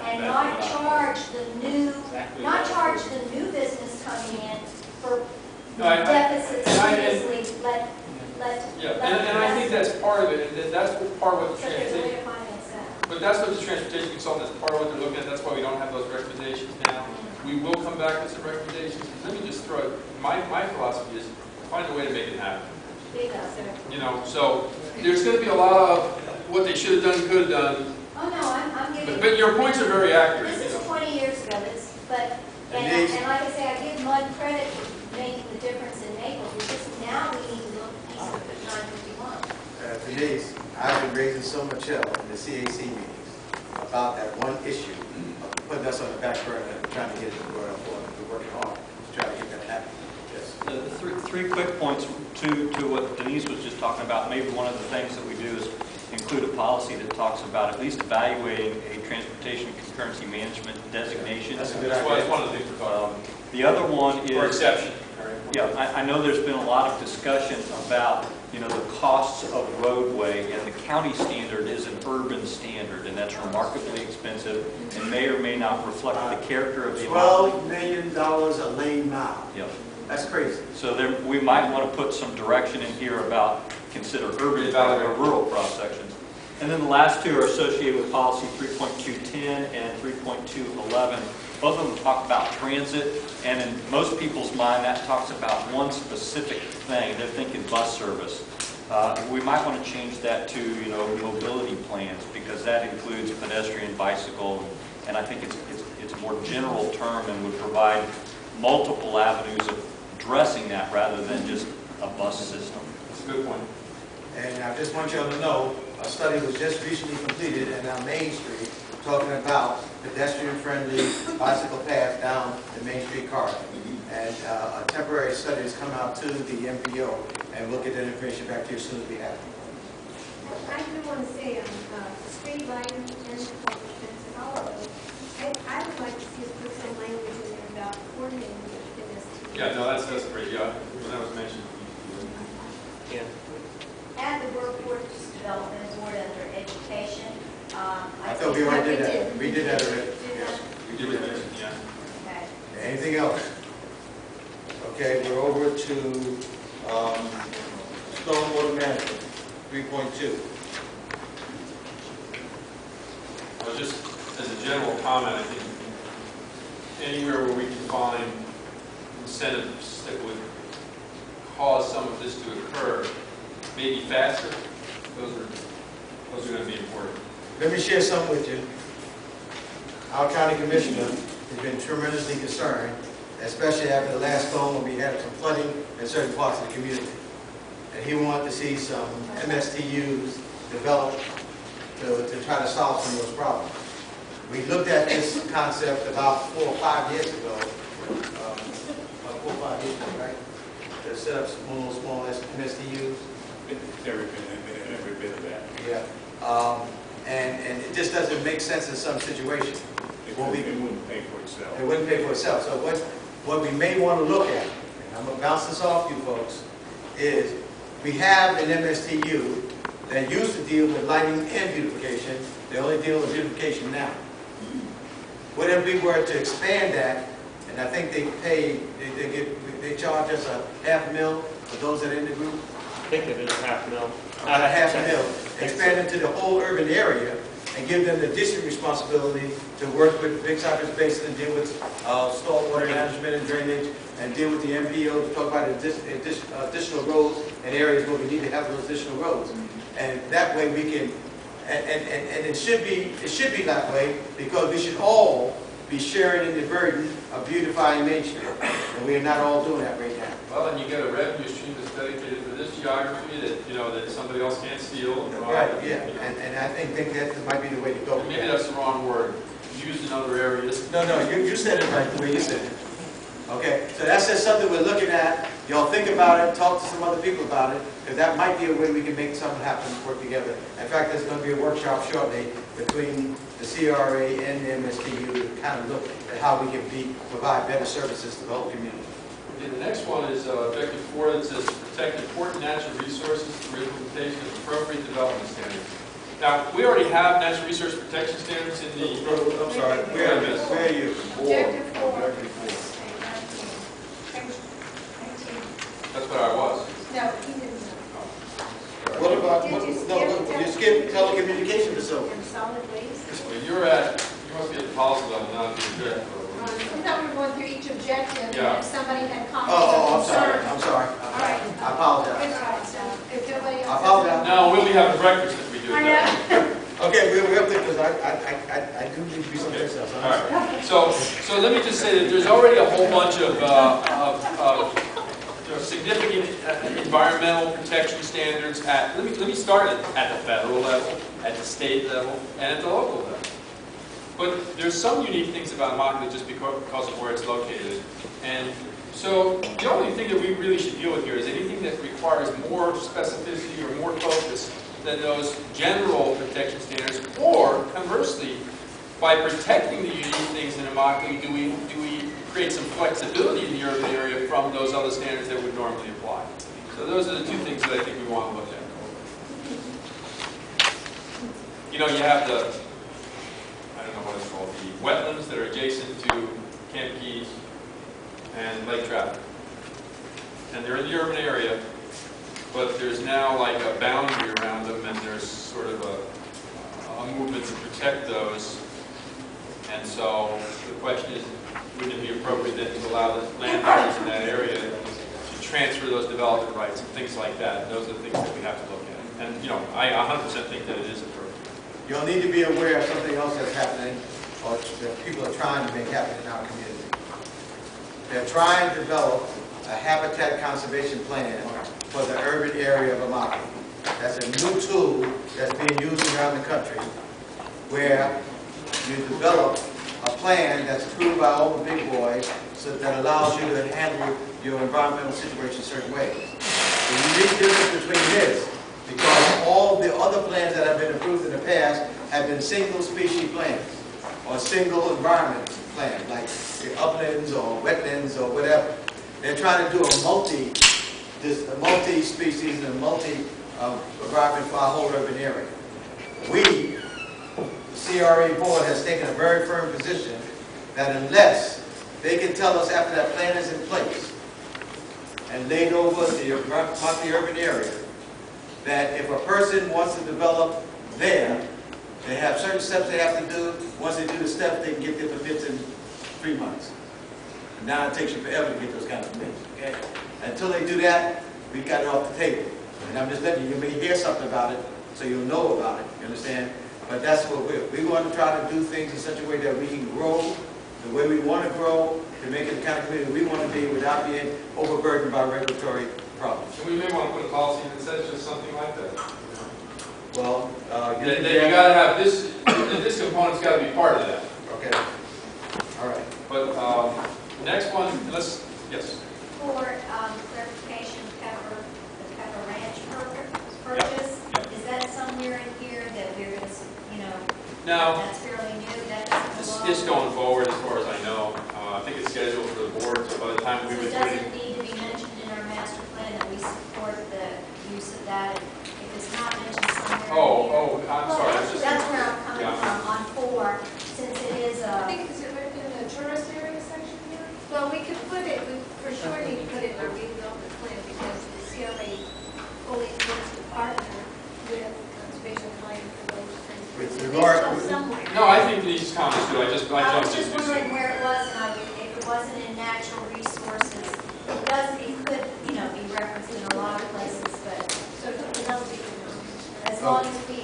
and not charge the new, business coming in for deficits previously let. And I think that's part of it, and that's part of what the So there's a way transportation. to finance that. But that's what the transportation consultant, that's part of what they're looking at. That's why we don't have those recommendations now. We will come back with some recommendations. Let me just throw it. My philosophy is find a way to make it happen. You know, so there's going to be a lot of what they should have done, could have done. Oh no, I'm giving. But your points are very accurate. This is 20 years ago. And like I say, I give Mud credit for making the difference in Naples. It's just now we need to look east of 951. Denise, I've been raising so much hell in the CAC meetings about that one issue of putting us on the back burner and trying to get it to where we're working hard to try to get that happen. Yes. The three quick points to what Denise was just talking about. Maybe one of the things that we do is include a policy that talks about at least evaluating a transportation concurrency management designation. That's a good idea. That's one of the things we're talking about. The other one is... Or exception. Yeah, I know there's been a lot of discussion about, you know, the costs of roadway, and the county standard is an urban standard, and that's remarkably expensive and may or may not reflect the character of the $12 million a lane mile. Yep. That's crazy. So there, we might want to put some direction in here about consider urban or rural cross sections. And then the last two are associated with policy 3.210 and 3.211. Both of them talk about transit, and in most people's mind that talks about one specific thing. They're thinking bus service. We might want to change that to, you know, mobility plans, because that includes pedestrian, bicycle, and I think it's a more general term and would provide multiple avenues of addressing that rather than just a bus system. That's a good point. And I just want y'all to know, a study was just recently completed in our Main Street talking about pedestrian-friendly bicycle path down the Main Street corridor. And a temporary study has come out to the MPO, and we'll get that information back to you as soon as we have it. I do want to say on street lighting and all of those, I would like to see us put some language in there about coordinating with MST. Yeah, no, that's great. Yeah, when that was mentioned. Yeah. Add the workforce development board under education. I thought we already did that. We did that already. Yes. We did mention, yeah. Okay. Anything else? Okay, we're over to stormwater management, 3.2. Well, just as a general comment, I think anywhere where we can find incentives that would cause some of this to occur, maybe faster, those are going to be important. Let me share something with you. Our county commissioner has been tremendously concerned, especially after the last storm when we had some flooding in certain parts of the community. And he wanted to see some MSTUs developed to try to solve some of those problems. We looked at this concept about 4 or 5 years ago, about 4 or 5 years ago, right? To set up small MSTUs. Every bit of that. Yeah. And it just doesn't make sense in some situations. It wouldn't pay for itself. It wouldn't pay for itself. So what we may want to look at, and I'm going to bounce this off you folks, is we have an MSTU that used to deal with lighting and beautification. They only deal with beautification now. What if we were to expand that, and I think they charge us $500,000 for those that are in the group? I think it is $500,000. $500,000. Expand it to the whole urban area and give them the district responsibility to work with the Big Cypress Basin and deal with stormwater management and drainage, and deal with the MPO to talk about additional roads and areas where we need to have those additional roads. And that way we can, and it should be that way, because we should all be sharing in the burden of beautifying Main Street, and we are not all doing that right now. Well, and you get a revenue stream that's dedicated to this geography that somebody else can't steal. Right, yeah, and I think that might be the way to go. Maybe that's the wrong word. Used in other areas. No, you said it right the way you said it. Okay, so that's just something we're looking at. Y'all think about it, talk to some other people about it, because that might be a way we can make something happen, work together. In fact, there's going to be a workshop shortly between the CRA and the MSTU to kind of look at how we can provide better services to the whole community. Okay, the next one is Objective 4 that says protect important natural resources through implementation of appropriate development standards. Now, we already have natural resource protection standards in the, I'm sorry, where are you? Objective 4. that's what I was. No, he didn't. What about, you skipped telecommunication facility. And solid waste. Well, you must be at the policy level, not the objective level. I thought we were going through each objective, and Yeah. if somebody had comments Oh, or I'm sorry, concerns. I'm sorry. All right. I apologize. It's all right, so if nobody else. I apologize. No, we'll be having breakfast if we do I that. know. Okay, we're up there, because I do need to be someplace else. All right. So let me just say that there's already a whole bunch of significant environmental protection standards at, let me start at the federal level, at the state level, and at the local level. But there's some unique things about Immokalee just because of where it's located. And so the only thing that we really should deal with here is anything that requires more specificity or more focus than those general protection standards, or conversely, by protecting the unique things in Immokalee, do we create some flexibility in the urban area from those other standards that would normally apply? So those are the two things that I think we want to look at. You know, you have the, I don't know what it's called, the wetlands that are adjacent to Camp Keys and Lake Traffic. And they're in the urban area, but there's now like a boundary around them, and there's sort of a movement to protect those. And so the question is, wouldn't it be appropriate then to allow the landowners in that area to transfer those development rights and things like that? And those are the things that we have to look at. And, you know, I 100% think that it is appropriate. You'll need to be aware of something else that's happening, or that people are trying to make happen in our community. They're trying to develop a habitat conservation plan for the urban area of Immokalee. That's a new tool that's being used around the country, where you develop a plan that's approved by all the big boys, so that allows you to handle your environmental situation certain ways. The unique difference between this, because all the other plans that have been approved in the past have been single species plans, or single environment plans, like the uplands or wetlands or whatever. They're trying to do a multi-species and multi-environment for our whole urban area. We, the CRA board, has taken a very firm position that unless they can tell us after that plan is in place and laid over the urban area, that if a person wants to develop there, they have certain steps they have to do. Once they do the steps, they can get their permits in 3 months. And now it takes you forever to get those kind of permits. Okay? Until they do that, we got it off the table. And I'm just letting you may hear something about it, so you'll know about it. You understand? But that's what we want to try to do things in such a way that we can grow the way we want to grow, to make it the kind of community we want to be without being overburdened by regulatory problems. So we may want to put a policy that says just something like that. Well, That you got to have this component's got to be part of that. Okay. All right. But next one, yes. For clarification, the Pepper Ranch purchase, is that somewhere in here that we're going to, Now, that's fairly new, that doesn't belong? it's going forward as far as I know. I think it's scheduled for the board, so by the time we So would it put it. doesn't need to be mentioned in our master plan that we support the use of that? If it's not mentioned somewhere in here. I'm sorry. That's where I'm coming Yeah. from on 4, since it is I think, is it in the tourist area section here? Well, we could put it, we for sure need to put it in our redevelopment plan, because the CRA fully intends to partner with conservation plan for those things. With So regard- it's still somewhere. No, I think these comments do. I I jumped was just into wondering where it was, and if it wasn't in natural resources, it could, be referenced in a lot of places, but So it does be. as long as we.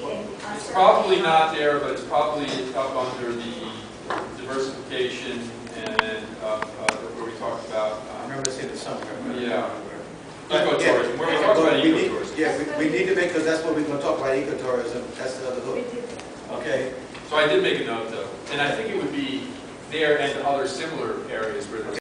It's probably not there, but it's probably up under the diversification and where we talked about. I remember seeing it somewhere. Yeah. But, Ecotourism, where we talked about ecotourism. we need to make, because that's what we're going to talk about, ecotourism. That's the other hook. Okay. So I did make a note though, and I think it would be there and other similar areas where there's